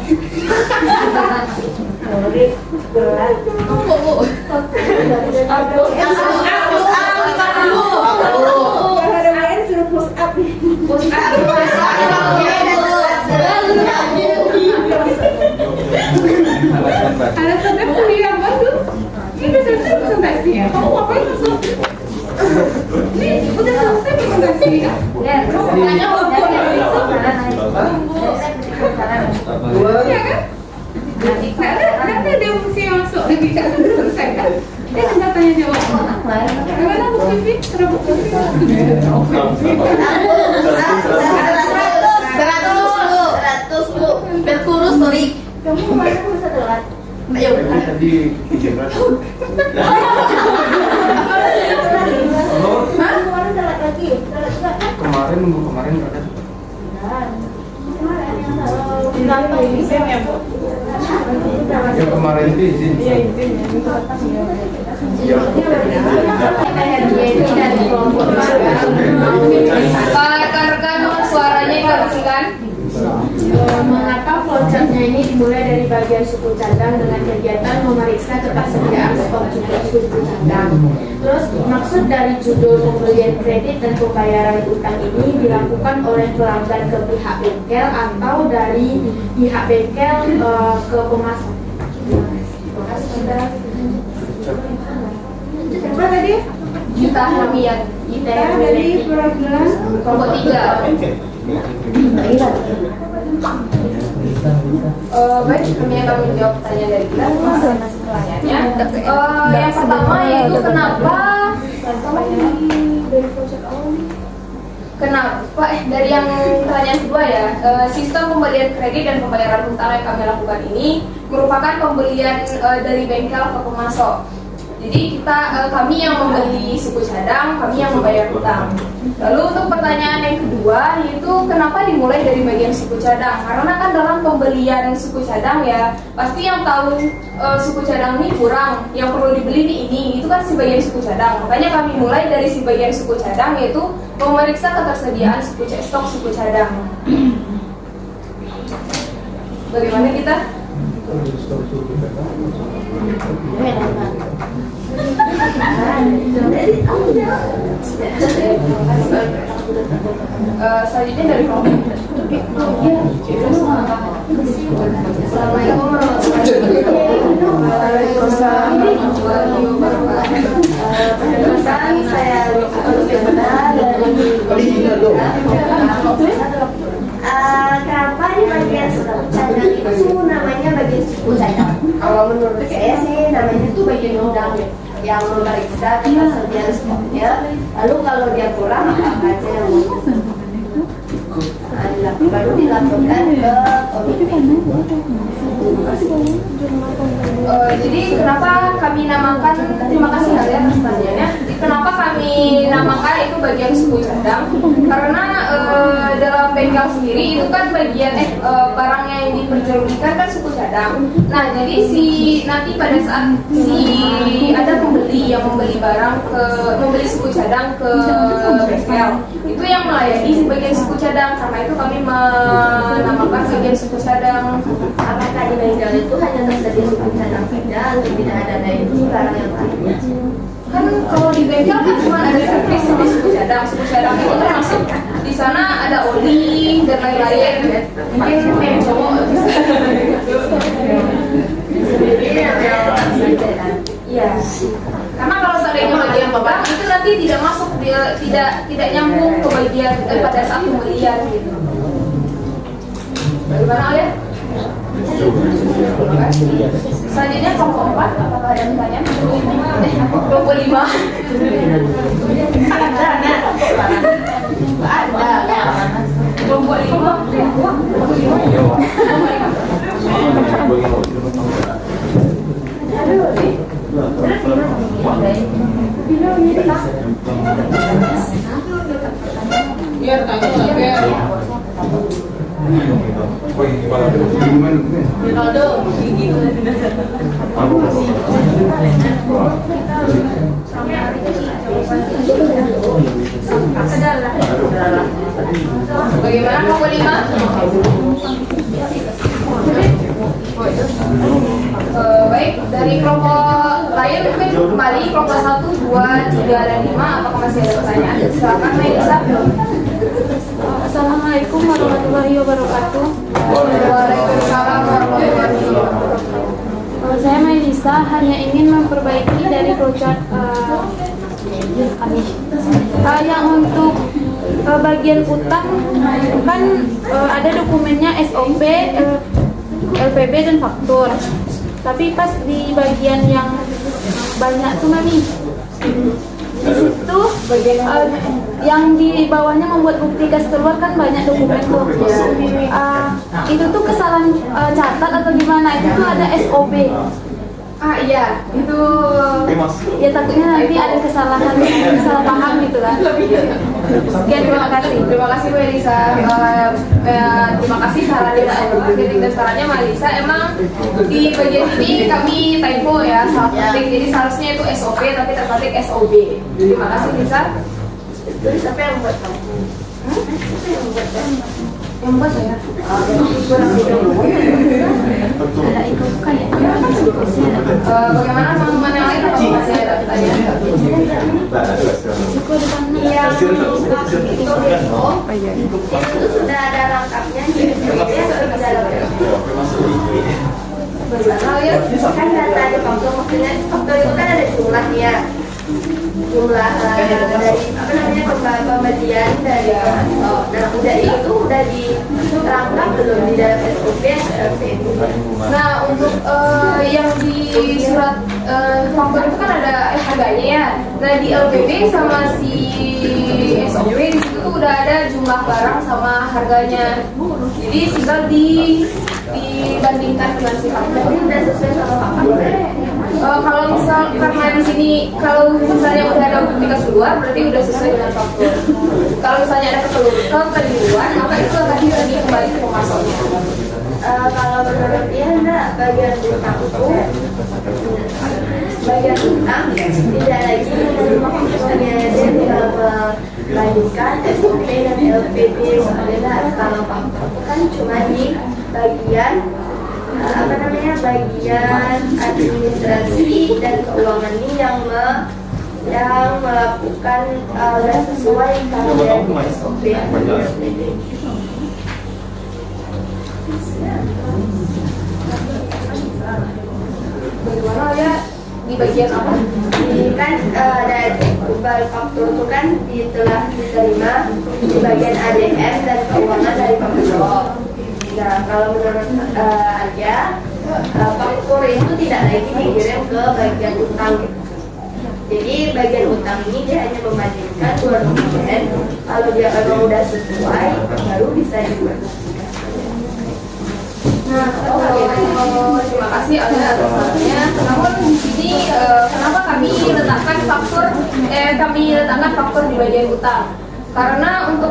Alasannya kuliah baru, ini selesai presentasinya. Kamu ngapain masuk? Ini udah selesai presentasinya. Iya kan? Nggak ada dia mesti masuk lebih kan sudah selesai kan? Dia tinggal tanya jawab. Bagaimana Bu Vivi? Terus Bu Vivi? 100 Bu, biar kurus sorry. Kamu kemarin bisa telat. Tadi 300. Kemarin nunggu kemarin ada. Yang kemarin itu izin. Rekan-rekan suaranya diperhatikan. Mengapa flowchartnya ini dimulai dari bagian suku cadang dengan kegiatan memeriksa ketersediaan stok suku cadang. Terus maksud dari judul pembelian kredit dan pembayaran utang ini dilakukan oleh pelanggan ke pihak bengkel atau dari pihak bengkel ke pemasok. Apa tadi? Kita Hamian. Kita dari program Kelompok 3. Baik, kami akan menjawab pertanyaan dari kita. Pertanyaannya, yang pertama yaitu kenapa dari yang pertanyaan kedua ya, sistem pembelian kredit dan pembayaran utang yang kami lakukan ini merupakan pembelian dari bengkel ke pemasok. Jadi kami yang membeli suku cadang, kami yang membayar utang. Lalu untuk pertanyaan yang kedua yaitu kenapa dimulai dari bagian suku cadang? Karena kan dalam pembelian suku cadang ya pasti yang tahu suku cadang ini kurang, yang perlu dibeli ini itu kan si bagian suku cadang. Makanya kami mulai dari si bagian suku cadang yaitu memeriksa ketersediaan stok suku cadang. Bagaimana kita? Selanjutnya dari kelompok. Assalamualaikum warahmatullahi wabarakatuh. Perkenalkan, saya kenapa di bagian suku cadang itu namanya bagian suku cadang? Kalau menurut saya sih namanya itu bagian gudang yang memeriksa ketersediaan stoknya. Lalu kalau dia kurang apa aja yang baru dilaporkan ke komite. Jadi kenapa kami namakan, terima kasih ya atas pertanyaannya. Kenapa kami namakan itu bagian suku cadang? Karena dalam bengkel sendiri itu kan bagian barangnya yang diperjualbelikan kan suku cadang. Nah jadi nanti pada saat ada pembeli yang membeli membeli suku cadang ke bengkel, itu yang melayani si bagian suku cadang. Karena itu kami menamakan bagian suku cadang. Apakah di bengkel itu hanya tersedia suku cadang saja atau tidak ada barang yang lainnya? Kan kalau di bengkel kan cuma ada servis sama suku cadang. Suku cadang itu termasuk di sana ada oli dan lain-lain. Mungkin cowok bisa. Iya. Karena kalau seandainya bagian barang itu nanti tidak masuk, tidak nyambung ke bagian pada saat pembelian gitu. Bagaimana Alia? Selanjutnya kelompok 4, apakah ada pertanyaan? Kelompok 5. Kelompok 5. Biar tanya biar. Bagaimana kelompok 5? Baik, dari kelompok lain mungkin kembali kelompok 1, 2, 3, dan 5. Apakah masih ada pertanyaan? Silakan Melisa. Assalamualaikum warahmatullahi wabarakatuh. Waalaikumsalam warahmatullahi wabarakatuh. Saya Melisa hanya ingin memperbaiki dari flowchart kami. Yang untuk bagian utang kan ada dokumennya SOP, LPB dan faktur. Tapi pas di bagian yang banyak tuh Mami, situ yang di bawahnya membuat bukti kas keluar kan banyak dokumen tuh. Itu tuh kesalahan catat atau gimana? Itu tuh ada SOP. Iya, itu Ya takutnya nanti ada kesalahan, salah paham gitu kan. Sekian, terima kasih. Terima kasih Mbak Elisa. Terima kasih sarannya Mbak Elisa. Kritik dan sarannya Mbak Elisa. Emang di bagian ini kami typo ya, salah ketik. Jadi seharusnya itu SOP tapi terketik SOB. Terima kasih Lisa. Itu siapa yang buat kamu? Yang buat saya. Ada itu bukan ya? Bagaimana teman-teman yang lain apa masih ada tanya? Buku depan Yang itu sudah ada rangkapnya, jadi dia sudah dalam. Bagaimana ya? Kan data ada faktor, maksudnya faktor itu kan ada jumlahnya, jumlah dari apa namanya pembelian dari pemasok. Nah udah itu udah dirangkap belum di dalam SOP atau LPD? Nah untuk yang di surat faktur itu kan ada harganya ya. Nah di LPB sama si SOP di situ tuh udah ada jumlah barang sama harganya. Jadi tinggal dibandingkan dengan si faktur. Ini udah sesuai sama faktor. Kalau misal karena di sini kalau misalnya udah ada bukti keseluruhan berarti udah sesuai dengan faktur. Kalau misalnya ada kekeliruan maka itu akan kembali ke pemasoknya. Kalau menurut dia enggak, bagian utang itu bagian utang tidak lagi menerima fakturnya, dia tinggal melanjutkan SOP dan LPD. Soalnya kalau faktur itu kan cuma di bagian apa namanya, bagian administrasi dan keuangan ini yang melakukan dan sesuai dengan SOP dan LPD. Bagaimana ya di bagian apa? Ini kan dari faktur itu kan telah diterima di bagian ADM dan keuangan dari pemasok. Nah kalau menurut Aja, faktur itu tidak lagi dikirim ke bagian utang. Jadi bagian utang ini dia hanya membandingkan dua dokumen. Kalau dia memang udah sesuai, baru bisa dibuat. Nah, terima kasih Alda atas sarannya. Namun di sini kenapa kami letakkan faktur di bagian utang? Karena untuk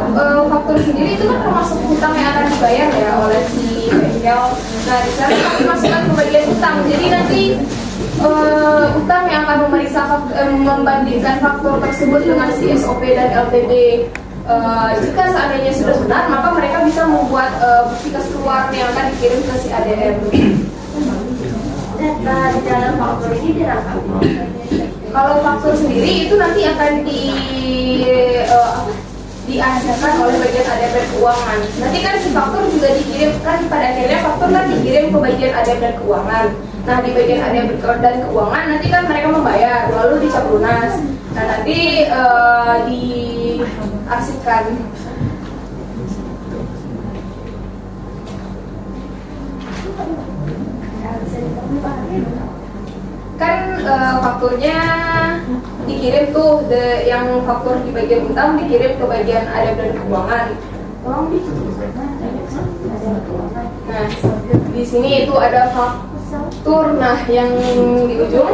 faktur sendiri itu kan termasuk utang yang akan dibayar ya oleh si bengkel. Nah, di sana kami masukkan ke bagian utang. Jadi nanti utang yang akan memeriksa membandingkan faktur tersebut dengan si SOP dan LTB. Jika seandainya sudah benar, maka mereka bisa membuat bukti keseluruhan yang akan dikirim ke si ADM. Data di dalam faktur ini dirangkap. Kalau faktur sendiri itu nanti akan diadakan oleh bagian ADM dan keuangan. Nanti kan si faktur juga dikirim kan pada akhirnya faktur kan dikirim ke bagian ADM dan keuangan. Nah di bagian ADM dan keuangan nanti kan mereka membayar lalu dicap lunas. Nah nanti diarsipkan. Kan fakturnya dikirim tuh yang faktur di bagian utang dikirim ke bagian ADM dan keuangan. Tolong nah di sini itu ada faktur. Nah yang di ujung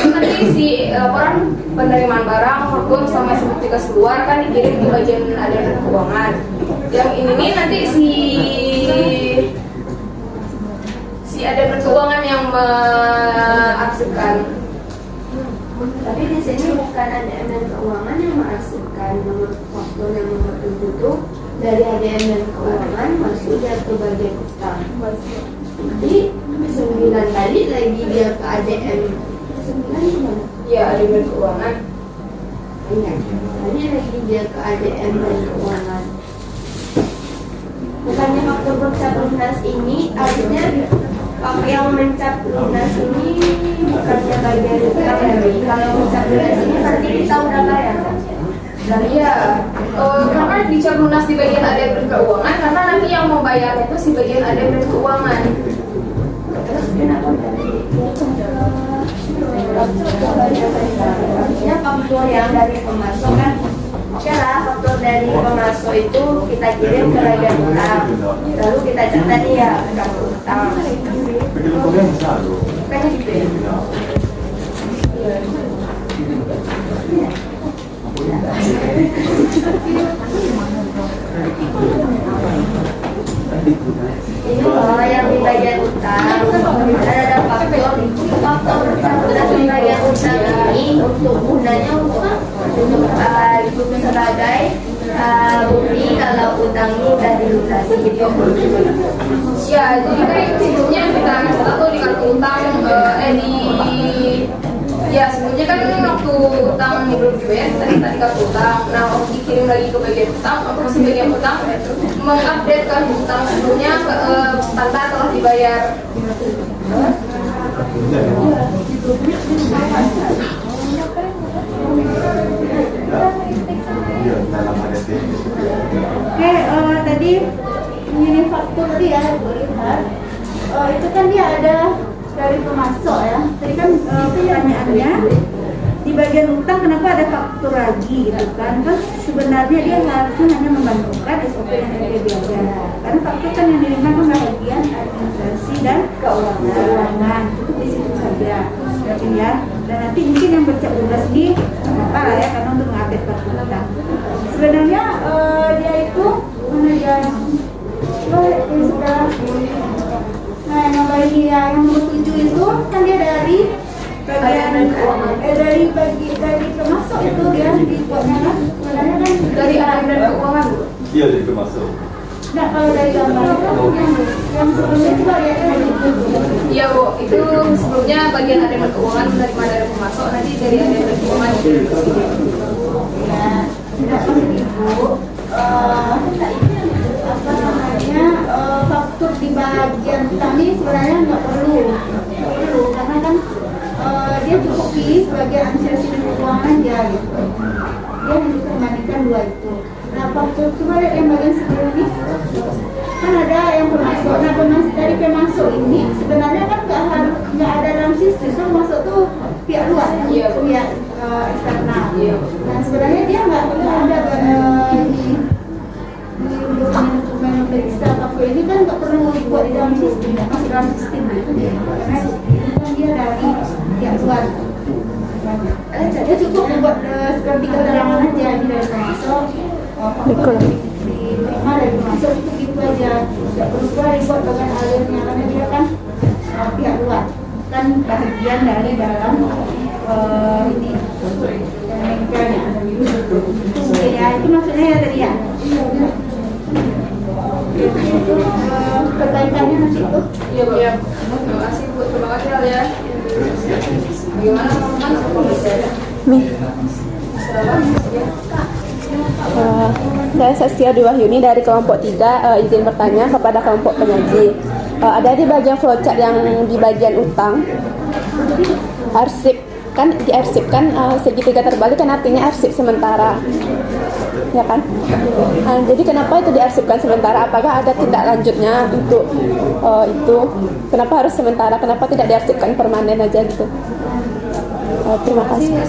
nanti si laporan penerimaan barang, faktur sama si bukti keseluruhan kan dikirim ke bagian ADM dan keuangan. Yang ini nih nanti si ADM dan keuangan yang mengarsipkan. Tapi di sini bukan ADM dan keuangan yang mengarsipkan. Nomor faktur yang nomor 7 itu dari ADM dan keuangan masuk dia ke bagian utang. Jadi 9 kali lagi dia ke ADM. 9 gimana? Ya ADM dan keuangan. Iya. Tadi lagi dia ke ADM dan keuangan. Bukannya faktur bercap lunas ini artinya yang mencap lunas ini bukannya bagian utang ya. Kalau mencap lunas ini berarti kita udah bayar kan? Dan iya, karena dicap lunas di bagian ADM dan keuangan karena nanti yang membayar itu si bagian ADM dan keuangan. Terus kenapa dari artinya faktur yang dari pemasok kan, cara faktur dari pemasok itu kita kirim ke bagian utang, lalu kita catat ya kartu utang. Kan gitu ya. Ini loh yang di bagian utang ada faktor di bagian utang ini untuk gunanya untuk sebagai bukti kalau utang ini sudah dilunasi gitu. Ya, jadi kan sebelumnya kita tahu di kartu utang ya sebelumnya kan waktu utang ini belum dibayar tadi kartu utang. Nah waktu dikirim lagi ke bagian utang, untuk si bagian utang mengupdate kartu utang sebelumnya tanpa telah dibayar. Oke, tadi ini faktur tadi ya, Bu lihat. Itu kan dia ada dari pemasok ya. Tadi kan pertanyaannya di bagian utang kenapa ada faktur lagi gitu kan? Kan sebenarnya dia harusnya hanya membandingkan SOP yang NPB aja. Karena faktur kan yang diterima kan bagian administrasi dan keuangan. Cukup di situ saja. Ya. Dan nanti mungkin yang bertugas di apa lah ya, karena untuk mengupdate faktur utang. Sebenarnya dia itu mana dia? Nah, yang bagian yang nomor 7 itu kan dia dari bagian dari pemasok itu dia dibuatnya kan sebenarnya kan Dari ALM dan keuangan, Bu. Iya, dari pemasok. Nah, kalau dari gambar itu yang sebelumnya juga dia dari Iya Bu, itu sebelumnya bagian ALM dan keuangan menerima dari pemasok, nanti dari ALM dan keuangan itu ya, tidak maksud Ibu apa namanya faktur di bagian utang ini sebenarnya nggak perlu karena kan dia cukup pilih sebagai administrasi dan keuangan aja gitu. Dia hanya bisa membandingkan dua itu. Nah faktur coba lihat yang bagian sebelum ini kan ada yang pemasok. Nah dari pemasok ini sebenarnya kan nggak ada dalam sistem. So, pemasok tuh pihak luar, Iya, Bu. pihak eksternal. Iya. Nah sebenarnya dia nggak ada dokumen periksa faktur ini kan nggak perlu dibuat di dalam sistem, nggak masuk dalam sistem gitu. Karena itu kan dia dari pihak luar. Dia cukup membuat seperti keterangan aja ini dari pemasok. Faktur diterima dari pemasok itu gitu aja. Nggak perlu pula dibuat bagian alirnya karena dia kan pihak luar, kan bagian dari dalam ini mengiklannya. Oke ya, itu maksudnya ya tadi ya. Itu perbaikannya nanti itu. Iya Bu. Terima kasih Bu, terima kasih ya. Bagaimana teman-teman? Mi. Saya Sastia Diwahyuni dari kelompok 3, izin bertanya kepada kelompok penyaji. Ada di bagian flowchart yang di bagian utang, arsip kan diarsipkan segitiga terbalik kan artinya arsip sementara, ya kan? Jadi kenapa itu diarsipkan sementara? Apakah ada tindak lanjutnya untuk itu? Kenapa harus sementara? Kenapa tidak diarsipkan permanen aja gitu? Terima kasih.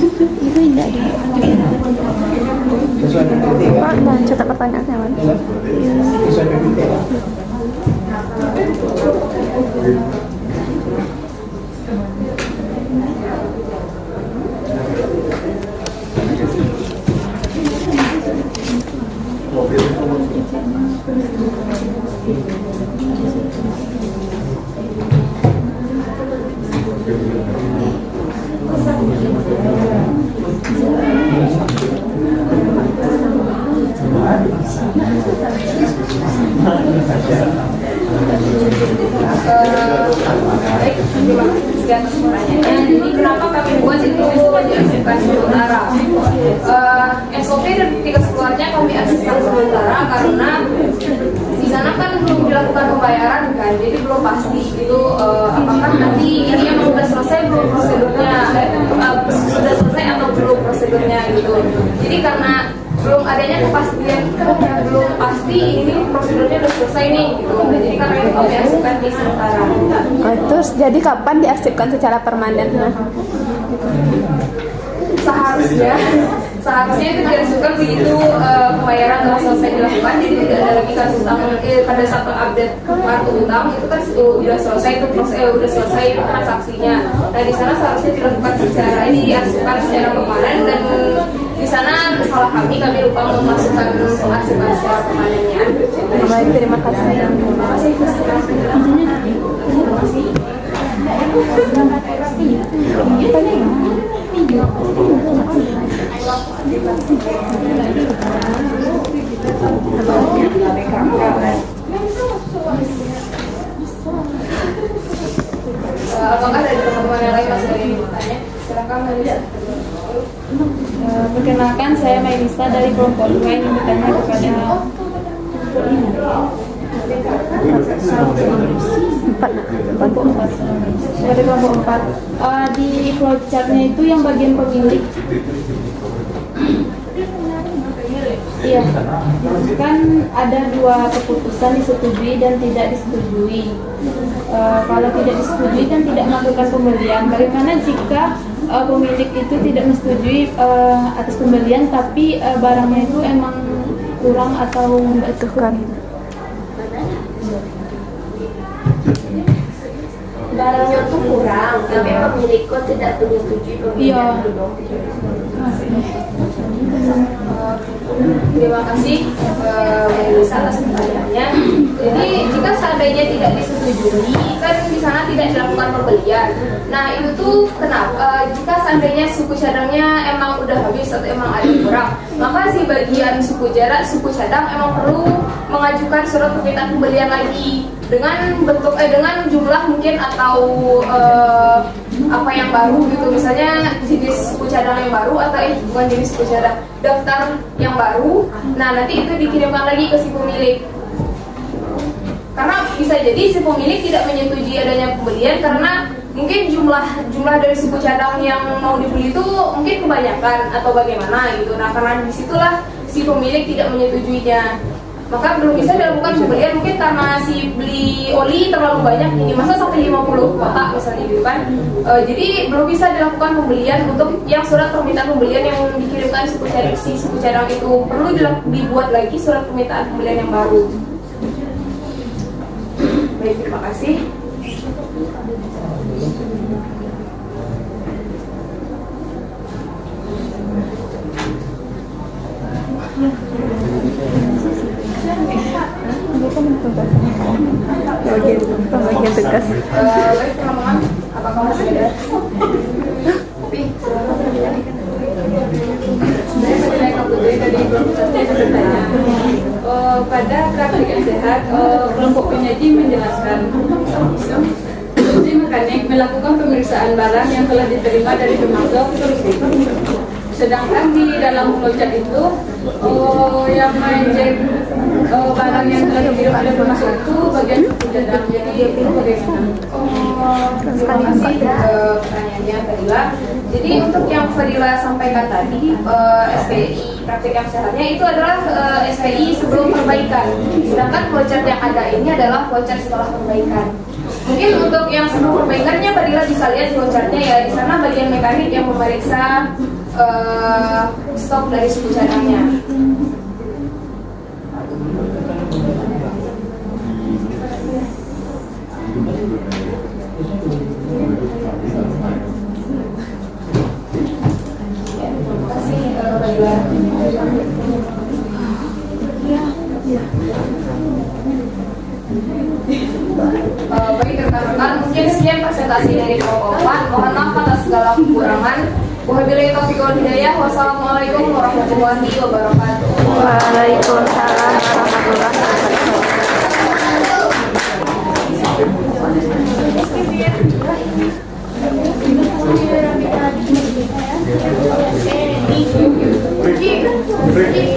Itu tidak ada. Pak, dan cetak pertanyaannya, Wan. Baik, terima kasih sekian atas pertanyaannya. Jadi kenapa kami buat itu diarsipkan sementara? SOP dan tugas keluarnya kami arsipkan sementara karena di sana kan belum dilakukan pembayaran kan, jadi belum pasti itu apakah nanti ini yang sudah selesai belum prosedurnya, sudah selesai atau belum prosedurnya gitu. Jadi karena belum adanya kepastian belum pasti ini prosedurnya udah selesai nih gitu. Nah, jadi karena itu kami arsipkan di sementara. Terus jadi kapan diarsipkan secara permanen? Seharusnya itu diarsipkan begitu pembayaran telah selesai dilakukan, jadi tidak ada lagi kartu utang pada saat update kartu utang itu kan sudah selesai itu udah selesai transaksinya. Nah di sana seharusnya dilakukan secara ini diarsipkan secara permanen, dan di sana salah kami lupa memasukkan pengarsipan secara permanennya. Baik, terima kasih. Terima kasih. Apakah dari teman-teman yang lain masih ada yang bertanya? Silakan Melisa. Perkenalkan, saya Melisa dari kelompok 2 yang bertanya kepada pada kelompok 4. Di flowchartnya itu yang bagian pemilik, iya, kan ada 2 keputusan, disetujui dan tidak disetujui. Kalau tidak disetujui kan tidak melakukan pembelian. Bagaimana jika pemilik itu tidak menyetujui atas pembelian tapi barangnya itu emang kurang atau membutuhkan? Barangnya itu kurang, tapi pemilik kok tidak menyetujui pembelian. Terima kasih Melisa atas pertanyaannya. Jadi jika seandainya tidak disetujui, kan di sana tidak dilakukan pembelian. Nah itu tuh kenapa? Jika seandainya suku cadangnya emang udah habis atau emang ada kurang, maka si bagian suku cadang emang perlu mengajukan surat permintaan pembelian lagi dengan bentuk dengan jumlah mungkin atau apa yang baru gitu, misalnya jenis suku cadang yang baru atau bukan jenis suku cadang, daftar yang baru. Nah nanti itu dikirimkan lagi ke si pemilik, karena bisa jadi si pemilik tidak menyetujui adanya pembelian karena mungkin jumlah dari suku cadang yang mau dibeli itu mungkin kebanyakan atau bagaimana gitu. Nah karena disitulah si pemilik tidak menyetujuinya, maka belum bisa dilakukan pembelian, mungkin karena si beli oli terlalu banyak, ini masa sampai 50 kotak misalnya gitu kan. Jadi belum bisa dilakukan pembelian untuk yang surat permintaan pembelian yang dikirimkan si suku cadang itu, perlu dibuat lagi surat permintaan pembelian yang baru. Baik, terima kasih. Bagian tugas. Baik teman-teman, apakah masih ada? Tapi sebenarnya dari kelompok saya bertanya pada grafik yang sehat, kelompok penyaji menjelaskan si mekanik melakukan pemeriksaan barang yang telah diterima dari pemasok terus sedangkan di dalam flowchart itu yang mengecek barang yang telah dikirim ada pemasok itu bagian suku cadang. Jadi itu bagaimana? Terima kasih pertanyaannya Fadila. Jadi untuk yang Fadila sampaikan tadi, SPI praktik yang sehatnya itu adalah SPI sebelum perbaikan, sedangkan flowchart yang ada ini adalah flowchart setelah perbaikan. Mungkin untuk yang sebelum perbaikannya Fadila bisa lihat flowchartnya ya, di sana bagian mekanik yang memeriksa stok dari suku cadangnya. Terima kasih Fadila. Baik rekan-rekan, mungkin sekian presentasi dari kelompok 4. Mohon maaf atas segala kekurangan. Wabillahi taufiq wal hidayah. Wassalamualaikum warahmatullahi wabarakatuh. Waalaikumsalam warahmatullahi Jadi